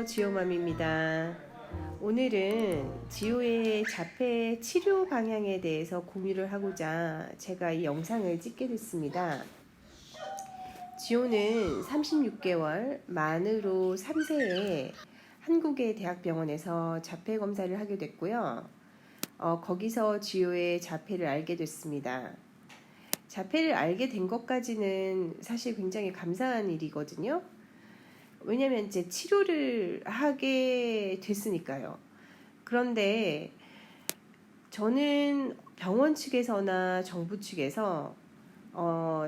지오맘입니다. 오늘은 지오의 자폐 치료 방향에 대해서 공유를 하고자 제가 이 영상을 찍게 됐습니다. 지오는 36개월 만으로 3세에 한국의 대학병원에서 자폐 검사를 하게 됐고요. 거기서 지오의 자폐를 알게 됐습니다. 자폐를 알게 된 것까지는 사실 굉장히 감사한 일이거든요. 왜냐면 이제 치료를 하게 됐으니까요. 그런데 저는 병원 측에서나 정부 측에서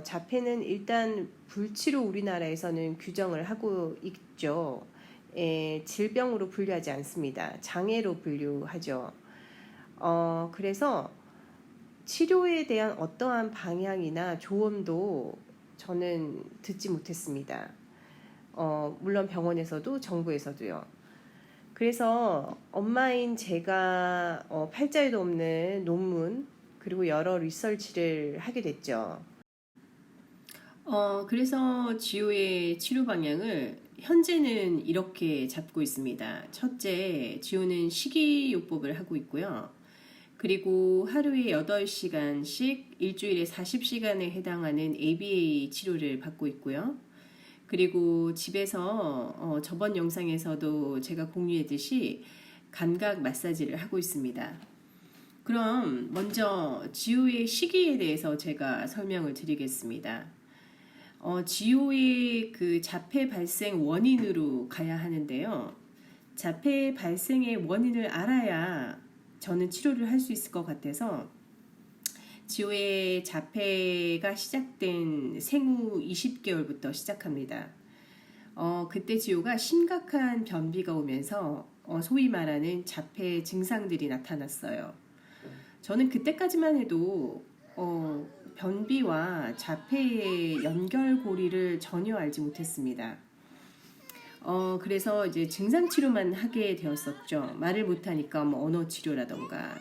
자폐는 일단 불치로 우리나라에서는 규정을 하고 있죠. 질병으로 분류하지 않습니다. 장애로 분류하죠. 그래서 치료에 대한 어떠한 방향이나 조언도 저는 듣지 못했습니다. 물론 병원에서도 정부에서도요. 그래서 엄마인 제가 팔자에도 없는 논문 그리고 여러 리서치를 하게 됐죠. 그래서 지오의 치료 방향을 현재는 이렇게 잡고 있습니다. 첫째, 지오는 식이요법을 하고 있고요. 그리고 하루에 8시간씩 일주일에 40시간에 해당하는 ABA 치료를 받고 있고요. 그리고 집에서 저번 영상에서도 제가 공유했듯이 감각 마사지를 하고 있습니다. 그럼 먼저 지오의 시기에 대해서 제가 설명을 드리겠습니다. 지오의 그 자폐 발생 원인으로 가야 하는데요. 자폐 발생의 원인을 알아야 저는 치료를 할 수 있을 것 같아서 지오의 자폐가 시작된 생후 20개월부터 시작합니다. 그때 지오가 심각한 변비가 오면서 소위 말하는 자폐 증상들이 나타났어요. 저는 그때까지만 해도 변비와 자폐의 연결고리를 전혀 알지 못했습니다. 그래서 이제 증상 치료만 하게 되었었죠. 말을 못하니까 언어 치료라던가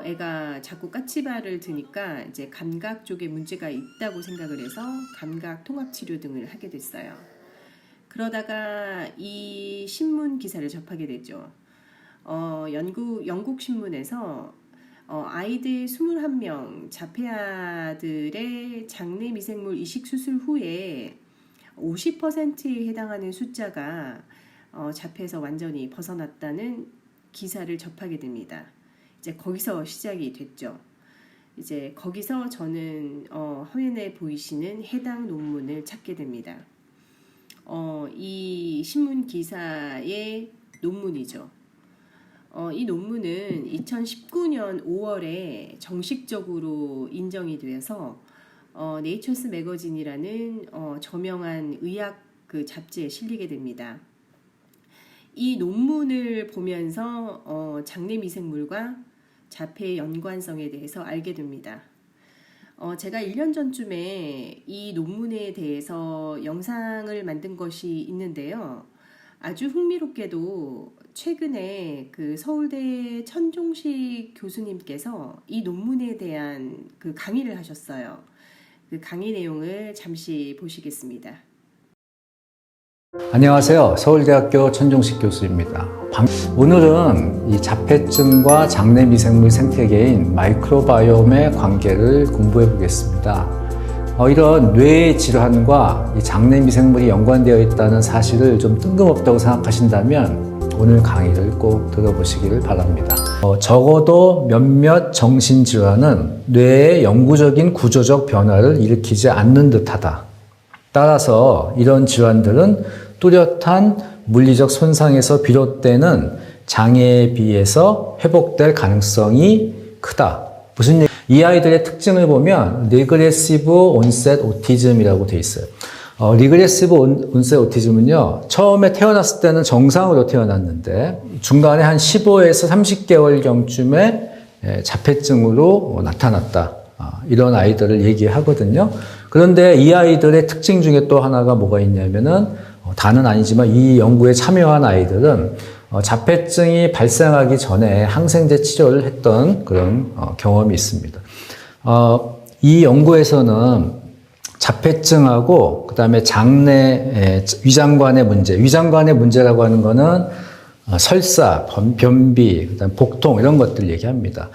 애가 자꾸 까치발을 드니까 이제 감각 쪽에 문제가 있다고 생각을 해서 감각 통합 치료 등을 하게 됐어요. 그러다가 이 신문 기사를 접하게 되죠. 영국 신문에서 아이들 21명 자폐아들의 장내 미생물 이식 수술 후에 50%에 해당하는 숫자가 자폐에서 완전히 벗어났다는 기사를 접하게 됩니다. 이제 거기서 시작이 됐죠. 이제 거기서 저는 화면에 보이시는 해당 논문을 찾게 됩니다. 이 신문 기사의 논문이죠. 이 논문은 2019년 5월에 정식적으로 인정이 되어서 네이처스 매거진이라는 저명한 의학 그 잡지에 실리게 됩니다. 이 논문을 보면서 장내 미생물과 자폐의 연관성에 대해서 알게 됩니다. 제가 1년 전쯤에 이 논문에 대해서 영상을 만든 것이 있는데요. 아주 흥미롭게도 최근에 그 서울대 천종식 교수님께서 이 논문에 대한 그 강의를 하셨어요. 그 강의 내용을 잠시 보시겠습니다. 안녕하세요. 서울대학교 천종식 교수입니다. 오늘은 이 자폐증과 장내 미생물 생태계인 마이크로바이옴의 관계를 공부해 보겠습니다. 이런 뇌 질환과 이 장내 미생물이 연관되어 있다는 사실을 좀 뜬금없다고 생각하신다면 오늘 강의를 꼭 들어보시기를 바랍니다. 적어도 몇몇 정신질환은 뇌의 영구적인 구조적 변화를 일으키지 않는 듯하다. 따라서 이런 질환들은 뚜렷한 물리적 손상에서 비롯되는 장애에 비해서 회복될 가능성이 크다. 무슨 얘기? 이 아이들의 특징을 보면 리그레시브 온셋 오티즘이라고 돼 있어요. 리그레시브 온셋 오티즘은요, 처음에 태어났을 때는 정상으로 태어났는데 중간에 한 15에서 30개월경쯤에 자폐증으로 나타났다. 이런 아이들을 얘기하거든요. 그런데 이 아이들의 특징 중에 또 하나가 뭐가 있냐면은 다는 아니지만 이 연구에 참여한 아이들은 자폐증이 발생하기 전에 항생제 치료를 했던 그런 경험이 있습니다. 이 연구에서는 자폐증하고 그다음에 장내 위장관의 문제. 위장관의 문제라고 하는 거는 설사, 변비, 그다음 복통 이런 것들 얘기합니다.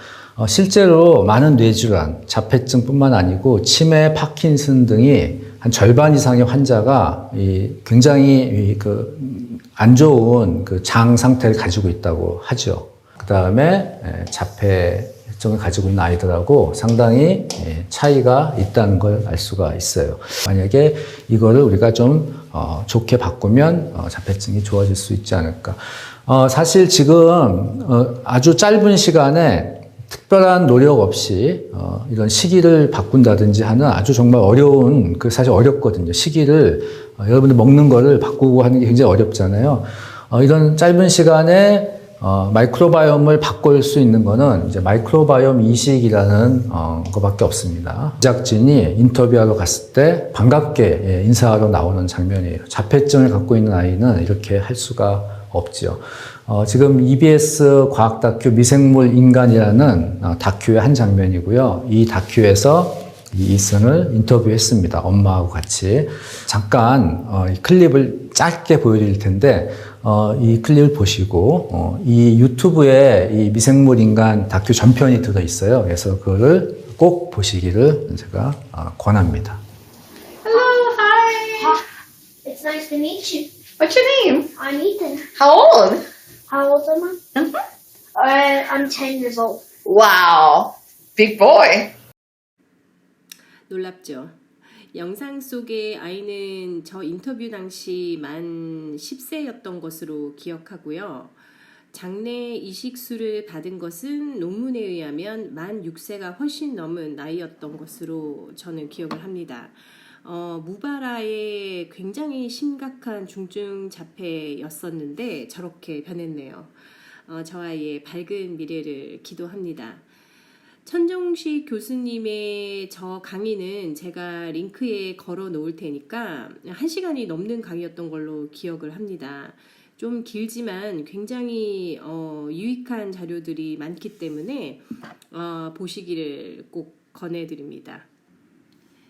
실제로 많은 뇌질환, 자폐증뿐만 아니고 치매, 파킨슨 등이 한 절반 이상의 환자가 굉장히 안 좋은 장 상태를 가지고 있다고 하죠. 그다음에 자폐증을 가지고 있는 아이들하고 상당히 차이가 있다는 걸 알 수가 있어요. 만약에 이거를 우리가 좀 좋게 바꾸면 자폐증이 좋아질 수 있지 않을까. 사실 지금 아주 짧은 시간에 특별한 노력 없이 이런 시기를 바꾼다든지 하는 아주 정말 어려운, 사실 어렵거든요. 시기를 여러분들 먹는 거를 바꾸고 하는 게 굉장히 어렵잖아요. 이런 짧은 시간에 마이크로바이옴을 바꿀 수 있는 거는 이제 마이크로바이옴 이식이라는 것밖에 없습니다. 제작진이 인터뷰하러 갔을 때 반갑게 인사하러 나오는 장면이에요. 자폐증을 갖고 있는 아이는 이렇게 할 수가 없죠. 지금 EBS 과학 다큐 미생물 인간이라는 다큐의 한 장면이고요. 이 다큐에서 이승을 인터뷰했습니다. 엄마하고 같이. 잠깐 이 클립을 짧게 보여드릴 텐데 이 클립을 보시고 이 유튜브에 이 미생물 인간 다큐 전편이 들어있어요. 그래서 그거를 꼭 보시기를 제가 권합니다. Hello, hi. It's nice to meet you. What's your name? I'm Ethan. How old? How old am I? Mm-hmm. I'm 10 years old. Wow, big boy. 놀랍죠? 영상 속의 아이는 저 인터뷰 당시 만 10세였던 것으로 기억하고요. 장내 이식술을 받은 것은 논문에 의하면 만 6세가 훨씬 넘은 나이였던 것으로 저는 기억을 합니다. 무바라의 굉장히 심각한 중증 자폐였었는데 저렇게 변했네요. 저 아이의 밝은 미래를 기도합니다. 천종식 교수님의 저 강의는 제가 링크에 걸어 놓을 테니까 1시간이 넘는 강의였던 걸로 기억을 합니다. 좀 길지만 굉장히 유익한 자료들이 많기 때문에 보시기를 꼭 권해드립니다.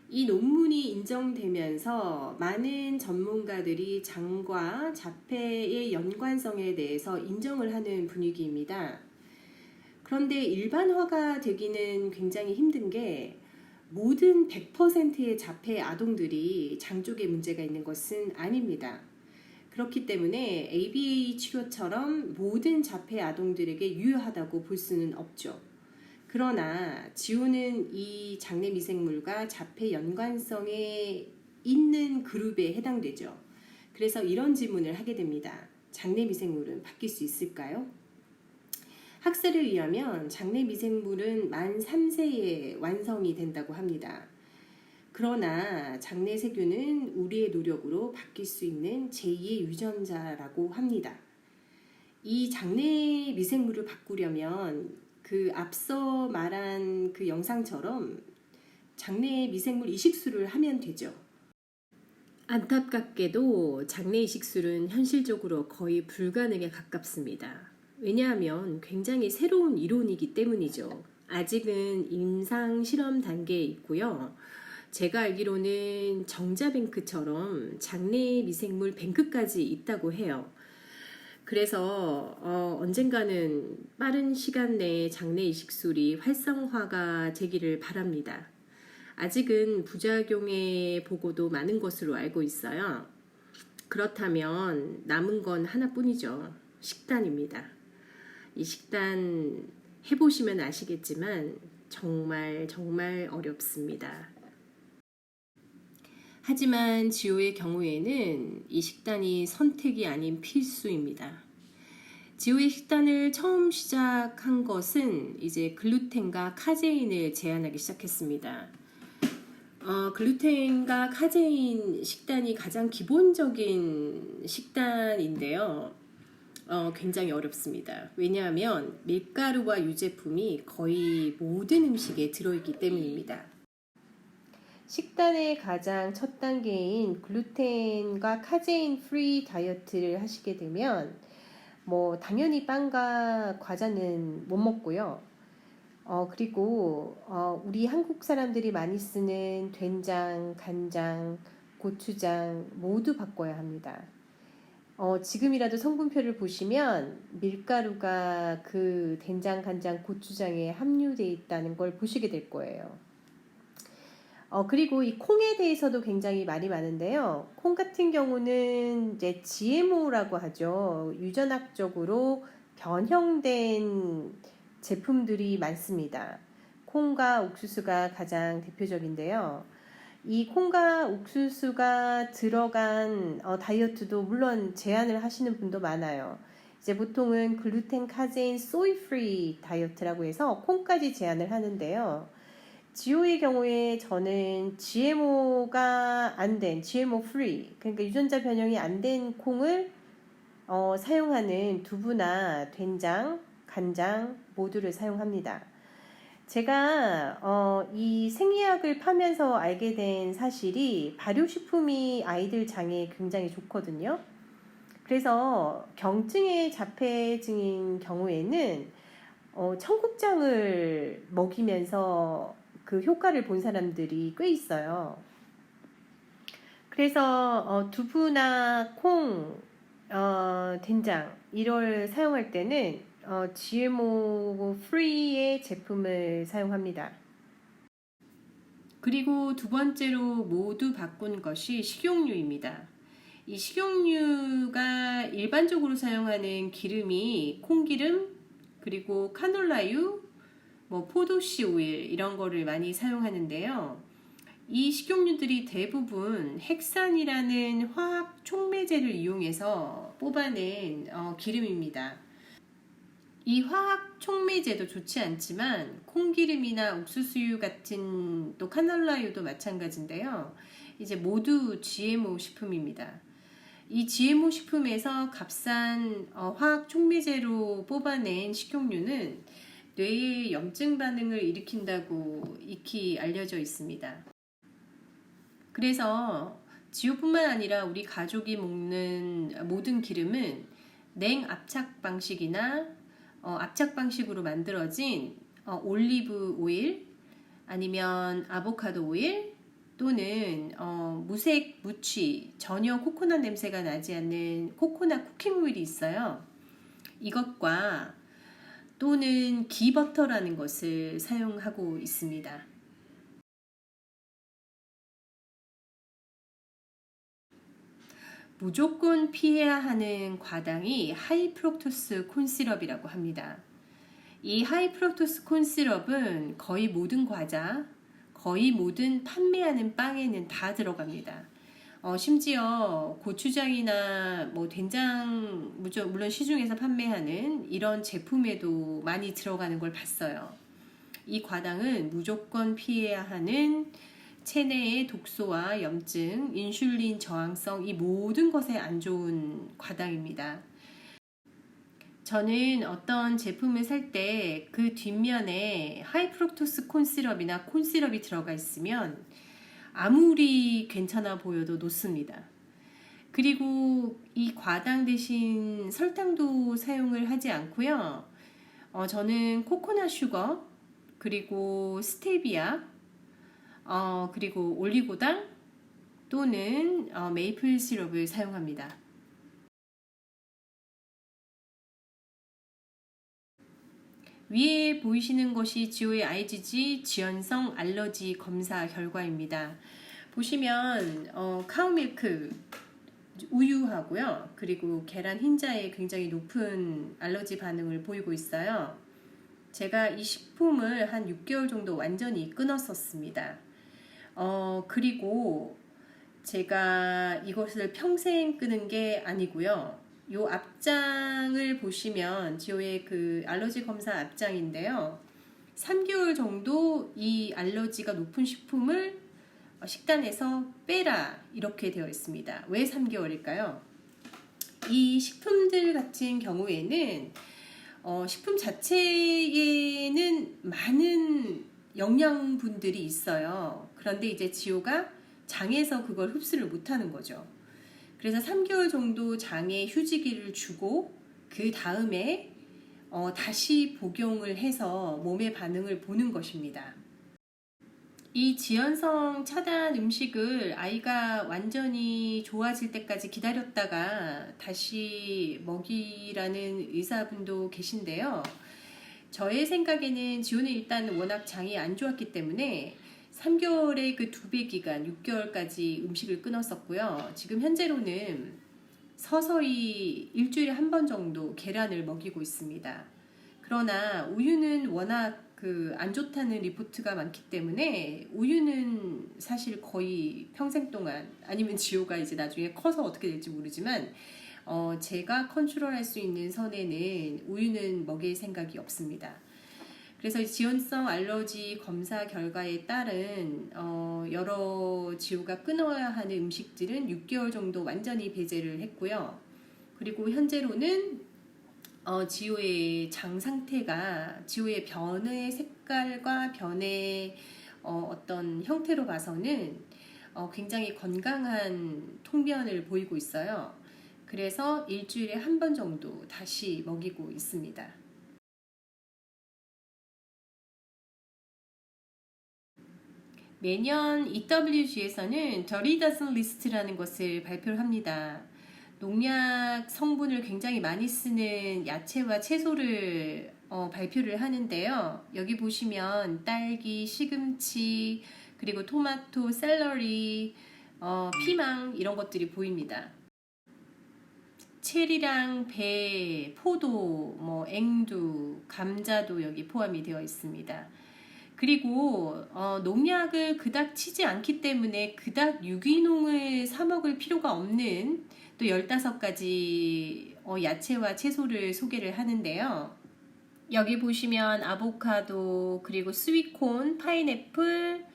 이 논문이 인정되면서 많은 전문가들이 장과 자폐의 연관성에 대해서 인정을 하는 분위기입니다. 그런데 일반화가 되기는 굉장히 힘든 게 모든 100%의 자폐 아동들이 장 쪽에 문제가 있는 것은 아닙니다. 그렇기 때문에 ABA 치료처럼 모든 자폐 아동들에게 유효하다고 볼 수는 없죠. 그러나 지우는 이 장내 미생물과 자폐 연관성에 있는 그룹에 해당되죠. 그래서 이런 질문을 하게 됩니다. 장내 미생물은 바뀔 수 있을까요? 학설에 의하면 장내 미생물은 만 3세에 완성이 된다고 합니다. 그러나 장내 세균은 우리의 노력으로 바뀔 수 있는 제2의 유전자라고 합니다. 이 장내 미생물을 바꾸려면 그 앞서 말한 그 영상처럼 장내 미생물 이식술을 하면 되죠. 안타깝게도 장내 이식술은 현실적으로 거의 불가능에 가깝습니다. 왜냐하면 굉장히 새로운 이론이기 때문이죠. 아직은 임상 실험 단계에 있고요. 제가 알기로는 정자뱅크처럼 장내 미생물 뱅크까지 있다고 해요. 그래서 언젠가는 빠른 시간 내에 장내 이식술이 활성화가 되기를 바랍니다. 아직은 부작용의 보고도 많은 것으로 알고 있어요. 그렇다면 남은 건 하나뿐이죠. 식단입니다. 이 식단 해보시면 아시겠지만 정말 어렵습니다. 하지만 지호의 경우에는 이 식단이 선택이 아닌 필수입니다. 지호의 식단을 처음 시작한 것은 이제 글루텐과 카제인을 제한하기 시작했습니다. 글루텐과 카제인 식단이 가장 기본적인 식단인데요. 굉장히 어렵습니다. 왜냐하면 밀가루와 유제품이 거의 모든 음식에 들어있기 때문입니다. 식단의 가장 첫 단계인 글루텐과 카제인 프리 다이어트를 하시게 되면 당연히 빵과 과자는 못 먹고요. 그리고 우리 한국 사람들이 많이 쓰는 된장, 간장, 고추장 모두 바꿔야 합니다. 지금이라도 성분표를 보시면 밀가루가 그 된장, 간장, 고추장에 함유되어 있다는 걸 보시게 될 거예요. 그리고 이 콩에 대해서도 굉장히 말이 많은데요. 콩 같은 경우는 이제 GMO라고 하죠. 유전학적으로 변형된 제품들이 많습니다. 콩과 옥수수가 가장 대표적인데요. 이 콩과 옥수수가 들어간 다이어트도 물론 제한을 하시는 분도 많아요. 이제 보통은 글루텐, 카제인, 소이 프리 다이어트라고 해서 콩까지 제한을 하는데요. 지오의 경우에 저는 GMO가 안 된, GMO free, 그러니까 유전자 변형이 안 된 콩을 사용하는 두부나 된장, 간장 모두를 사용합니다. 제가 이 생리학을 파면서 알게 된 사실이 발효식품이 아이들 장에 굉장히 좋거든요. 그래서 경증의 자폐증인 경우에는 청국장을 먹이면서 그 효과를 본 사람들이 꽤 있어요. 그래서 두부나 콩, 된장 이걸 사용할 때는 GMO 프리의 제품을 사용합니다. 그리고 두 번째로 모두 바꾼 것이 식용유입니다. 이 식용유가 일반적으로 사용하는 기름이 콩기름, 그리고 카놀라유, 포도씨 오일 이런 거를 많이 사용하는데요. 이 식용유들이 대부분 핵산이라는 화학 촉매제를 이용해서 뽑아낸 기름입니다. 이 화학 촉매제도 좋지 않지만 콩기름이나 옥수수유 같은 또 카놀라유도 마찬가지인데요. 이제 모두 GMO 식품입니다. 이 GMO 식품에서 값싼 화학 촉매제로 뽑아낸 식용유는 뇌의 염증 반응을 일으킨다고 익히 알려져 있습니다. 그래서 지호뿐만 아니라 우리 가족이 먹는 모든 기름은 냉압착 방식이나 압착 방식으로 만들어진 올리브 오일 아니면 아보카도 오일 또는 무색 무취 전혀 코코넛 냄새가 나지 않는 코코넛 쿠킹 오일이 있어요. 이것과 또는 기버터라는 것을 사용하고 있습니다. 무조건 피해야 하는 과당이 하이프럭토스 콘시럽이라고 합니다. 이 하이프럭토스 콘시럽은 거의 모든 과자, 거의 모든 판매하는 빵에는 다 들어갑니다. 심지어 고추장이나 된장, 물론 시중에서 판매하는 이런 제품에도 많이 들어가는 걸 봤어요. 이 과당은 무조건 피해야 하는 체내의 독소와 염증, 인슐린 저항성 이 모든 것에 안 좋은 과당입니다. 저는 어떤 제품을 살 때 그 뒷면에 하이프럭토스 콘시럽이나 콘시럽이 들어가 있으면 아무리 괜찮아 보여도 놓습니다. 그리고 이 과당 대신 설탕도 사용을 하지 않고요. 저는 코코넛 슈거, 그리고 스테비아, 그리고 올리고당 또는 메이플 시럽을 사용합니다. 위에 보이시는 것이 지오의 IgG 지연성 알러지 검사 결과입니다. 보시면 카우밀크 우유하고요. 그리고 계란 흰자에 굉장히 높은 알러지 반응을 보이고 있어요. 제가 이 식품을 한 6개월 정도 완전히 끊었었습니다. 그리고 제가 이것을 평생 끊은 게 아니고요. 요 앞장을 보시면 지오의 그 알러지 검사 앞장인데요. 3개월 정도 이 알러지가 높은 식품을 식단에서 빼라 이렇게 되어 있습니다. 왜 3개월일까요? 이 식품들 같은 경우에는 식품 자체에는 많은 영양분들이 있어요. 그런데 이제 지오가 장에서 그걸 흡수를 못하는 거죠. 그래서 3개월 정도 장에 휴지기를 주고 그 다음에 다시 복용을 해서 몸의 반응을 보는 것입니다. 이 지연성 차단 음식을 아이가 완전히 좋아질 때까지 기다렸다가 다시 먹이라는 의사분도 계신데요. 저의 생각에는 지호는 일단 워낙 장이 안 좋았기 때문에 3개월의 그 2배 기간 6개월까지 음식을 끊었었고요. 지금 현재로는 서서히 일주일에 한 번 정도 계란을 먹이고 있습니다. 그러나 우유는 워낙 안 좋다는 리포트가 많기 때문에 우유는 사실 거의 평생 동안, 아니면 지호가 이제 나중에 커서 어떻게 될지 모르지만 제가 컨트롤할 수 있는 선에는 우유는 먹일 생각이 없습니다. 그래서 지연성 알러지 검사 결과에 따른 여러 지호가 끊어야 하는 음식들은 6개월 정도 완전히 배제를 했고요. 그리고 현재로는 지호의 장 상태가, 지호의 변의 색깔과 변의 어떤 형태로 봐서는 굉장히 건강한 통변을 보이고 있어요. 그래서 일주일에 한 번 정도 다시 먹이고 있습니다. 매년 EWG에서는 Dirty Dozen List라는 것을 발표를 합니다. 농약 성분을 굉장히 많이 쓰는 야채와 채소를 발표를 하는데요. 여기 보시면 딸기, 시금치, 그리고 토마토, 샐러리, 피망 이런 것들이 보입니다. 체리랑 배, 포도, 앵두, 감자도 여기 포함이 되어 있습니다. 그리고 농약을 그닥 치지 않기 때문에 그닥 유기농을 사 먹을 필요가 없는 또 15가지 야채와 채소를 소개를 하는데요. 여기 보시면 아보카도, 그리고 스윗콘, 파인애플,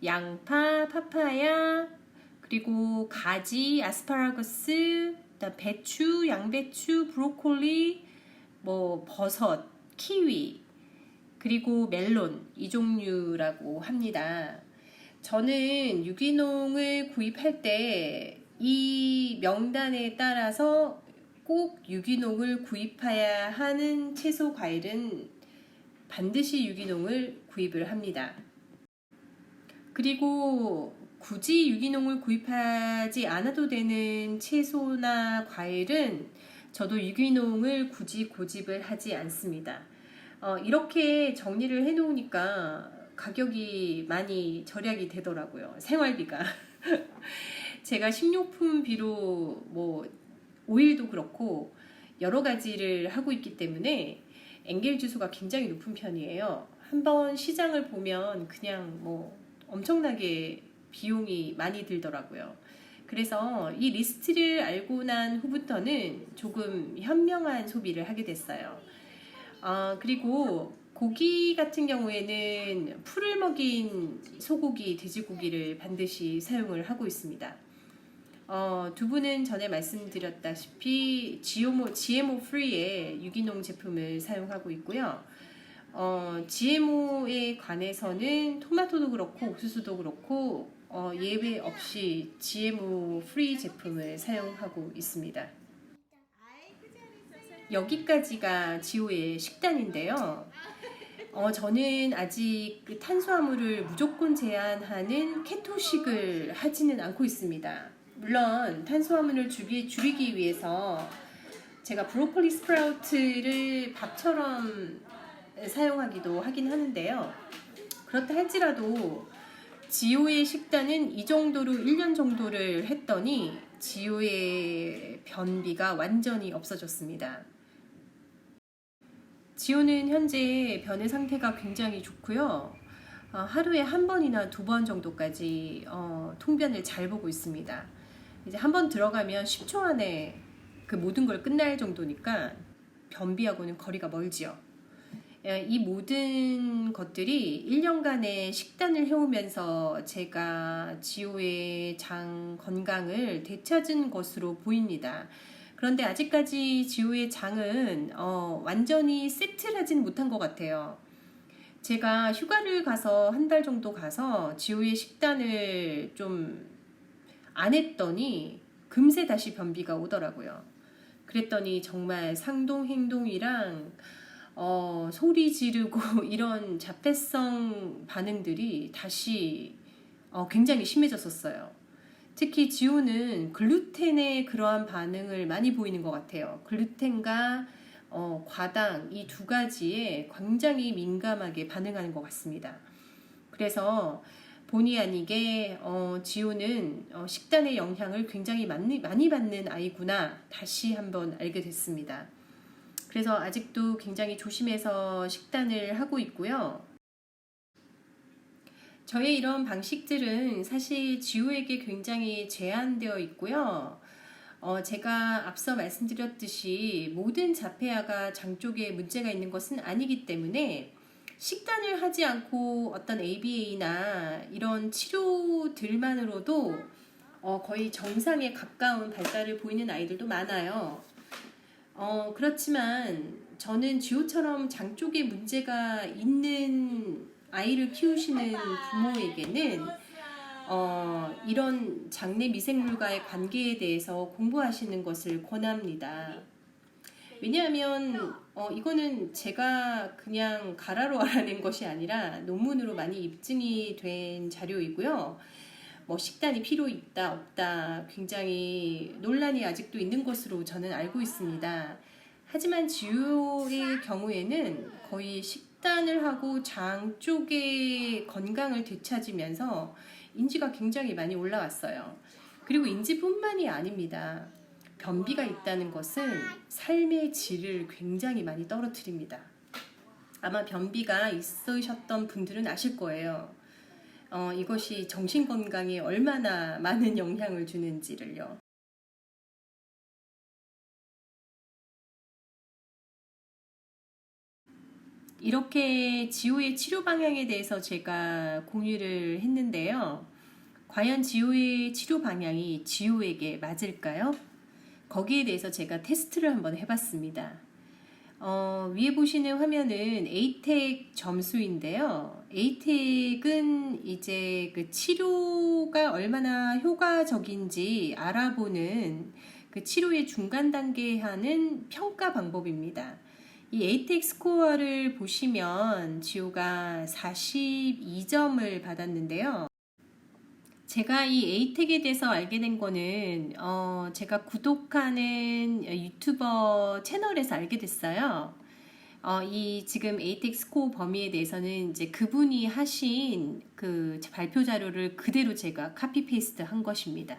양파, 파파야, 그리고 가지, 아스파라거스, 그다음 배추, 양배추, 브로콜리, 버섯, 키위, 그리고 멜론, 이 종류라고 합니다. 저는 유기농을 구입할 때 이 명단에 따라서 꼭 유기농을 구입해야 하는 채소 과일은 반드시 유기농을 구입을 합니다. 그리고 굳이 유기농을 구입하지 않아도 되는 채소나 과일은 저도 유기농을 굳이 고집을 하지 않습니다. 이렇게 정리를 해 놓으니까 가격이 많이 절약이 되더라고요. 생활비가. 제가 식료품비로 오일도 그렇고 여러 가지를 하고 있기 때문에 엔겔 지수가 굉장히 높은 편이에요. 한번 시장을 보면 그냥 엄청나게 비용이 많이 들더라고요. 그래서 이 리스트를 알고 난 후부터는 조금 현명한 소비를 하게 됐어요. 그리고 고기 같은 경우에는 풀을 먹인 소고기, 돼지고기를 반드시 사용을 하고 있습니다. 두부는 전에 말씀드렸다시피 GMO 프리의 유기농 제품을 사용하고 있고요. GMO에 관해서는 토마토도 그렇고 옥수수도 그렇고 예외 없이 GMO 프리 제품을 사용하고 있습니다. 여기까지가 지호의 식단인데요. 저는 아직 탄수화물을 무조건 제한하는 케토식을 하지는 않고 있습니다. 물론 탄수화물을 줄이기 위해서 제가 브로콜리 스프라우트를 밥처럼 사용하기도 하긴 하는데요. 그렇다 할지라도 지호의 식단은 이 정도로 1년 정도를 했더니 지호의 변비가 완전히 없어졌습니다. 지호는 현재 변의 상태가 굉장히 좋고요. 하루에 한 번이나 2번 정도까지 통변을 잘 보고 있습니다. 이제 한 번 들어가면 10초 안에 그 모든 걸 끝날 정도니까 변비하고는 거리가 멀지요. 이 모든 것들이 1년간의 식단을 해오면서 제가 지호의 장 건강을 되찾은 것으로 보입니다. 그런데 아직까지 지호의 장은 완전히 세틀하진 못한 것 같아요. 제가 휴가를 가서 한 달 정도 가서 지호의 식단을 좀 안 했더니 금세 다시 변비가 오더라고요. 그랬더니 정말 상동 행동이랑 소리 지르고 이런 자폐성 반응들이 다시 굉장히 심해졌었어요. 특히 지호는 글루텐에 그러한 반응을 많이 보이는 것 같아요. 글루텐과 과당 이 두 가지에 굉장히 민감하게 반응하는 것 같습니다. 그래서 본의 아니게 지호는 식단의 영향을 굉장히 많이 받는 아이구나 다시 한번 알게 됐습니다. 그래서 아직도 굉장히 조심해서 식단을 하고 있고요. 저의 이런 방식들은 사실 지호에게 굉장히 제한되어 있고요. 제가 앞서 말씀드렸듯이 모든 자폐아가 장 쪽에 문제가 있는 것은 아니기 때문에 식단을 하지 않고 어떤 ABA나 이런 치료들만으로도 거의 정상에 가까운 발달을 보이는 아이들도 많아요. 그렇지만 저는 지호처럼 장 쪽에 문제가 있는 아이를 키우시는 부모에게는 이런 장내 미생물과의 관계에 대해서 공부하시는 것을 권합니다. 왜냐하면 이거는 제가 그냥 가라로 알아낸 것이 아니라 논문으로 많이 입증이 된 자료이고요. 식단이 필요 있다 없다 굉장히 논란이 아직도 있는 것으로 저는 알고 있습니다. 하지만 지호의 경우에는 거의 식단을 하고 장 쪽의 건강을 되찾으면서 인지가 굉장히 많이 올라왔어요. 그리고 인지뿐만이 아닙니다. 변비가 있다는 것은 삶의 질을 굉장히 많이 떨어뜨립니다. 아마 변비가 있으셨던 분들은 아실 거예요. 이것이 정신건강에 얼마나 많은 영향을 주는지를요. 이렇게 지호의 치료 방향에 대해서 제가 공유를 했는데요. 과연 지호의 치료 방향이 지호에게 맞을까요? 거기에 대해서 제가 테스트를 한번 해봤습니다. 위에 보시는 화면은 ATEC 점수인데요. ATEC은 이제 그 치료가 얼마나 효과적인지 알아보는 그 치료의 중간 단계에 하는 평가 방법입니다. 이 ATEC 스코어를 보시면 지호가 42점을 받았는데요. 제가 이 ATEC에 대해서 알게 된 거는 제가 구독하는 유튜버 채널에서 알게 됐어요. 이 지금 ATEC 스코어 범위에 대해서는 이제 그분이 하신 그 발표 자료를 그대로 제가 카피 페이스트 한 것입니다.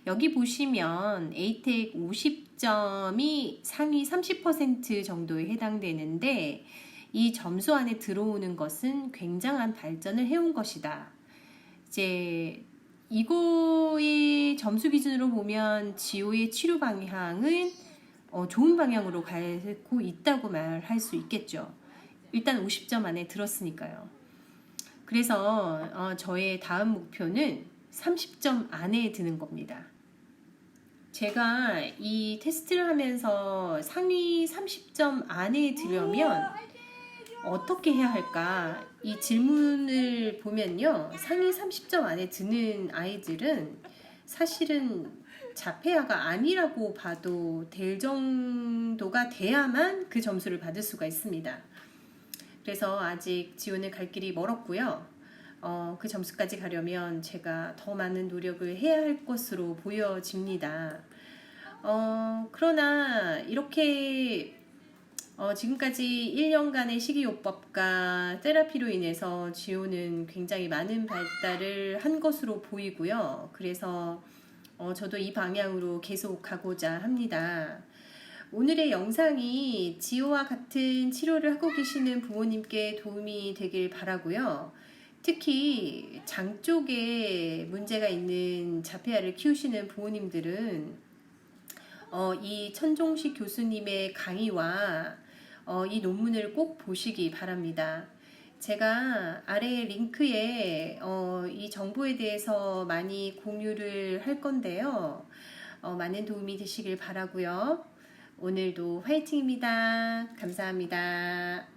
여기 보시면 ATEC 50점이 상위 30% 정도에 해당되는데 이 점수 안에 들어오는 것은 굉장한 발전을 해온 것이다. 이제 이거의 점수 기준으로 보면 지호의 치료 방향은 좋은 방향으로 가고 있다고 말할 수 있겠죠. 일단 50점 안에 들었으니까요. 그래서 저의 다음 목표는 30점 안에 드는 겁니다. 제가 이 테스트를 하면서 상위 30점 안에 들려면 어떻게 해야 할까? 이 질문을 보면요. 상위 30점 안에 드는 아이들은 사실은 자폐아가 아니라고 봐도 될 정도가 돼야만 그 점수를 받을 수가 있습니다. 그래서 아직 지원을 갈 길이 멀었고요. 그 점수까지 가려면 제가 더 많은 노력을 해야 할 것으로 보여집니다. 그러나 이렇게 지금까지 1년간의 식이요법과 테라피로 인해서 지호는 굉장히 많은 발달을 한 것으로 보이고요. 그래서 저도 이 방향으로 계속 가고자 합니다. 오늘의 영상이 지호와 같은 치료를 하고 계시는 부모님께 도움이 되길 바라고요. 특히 장 쪽에 문제가 있는 자폐아를 키우시는 부모님들은 이 천종식 교수님의 강의와 이 논문을 꼭 보시기 바랍니다. 제가 아래 링크에 이 정보에 대해서 많이 공유를 할 건데요. 많은 도움이 되시길 바라고요. 오늘도 화이팅입니다. 감사합니다.